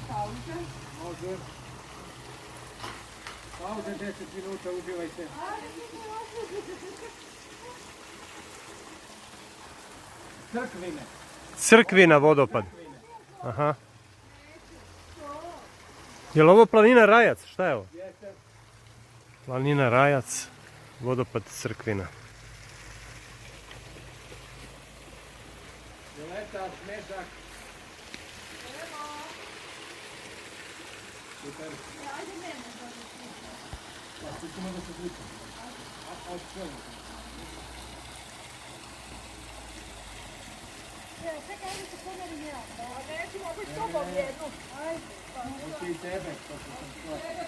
pauza? Može. Pauze 10 minuta, uživajte. Crkvine. Crkvina vodopad. Aha. Je li ovo planina Rajac? Šta je ovo? Jeste. Planina Rajac, vodopad Crkvina. Violeta, smežak. Super. Pa ti ćemo da se sličamo. A što? Čekaj, ajde se pomerim ja. Nećemo biti s tobom jednu. Ajde. Hoće i tebe, to što sam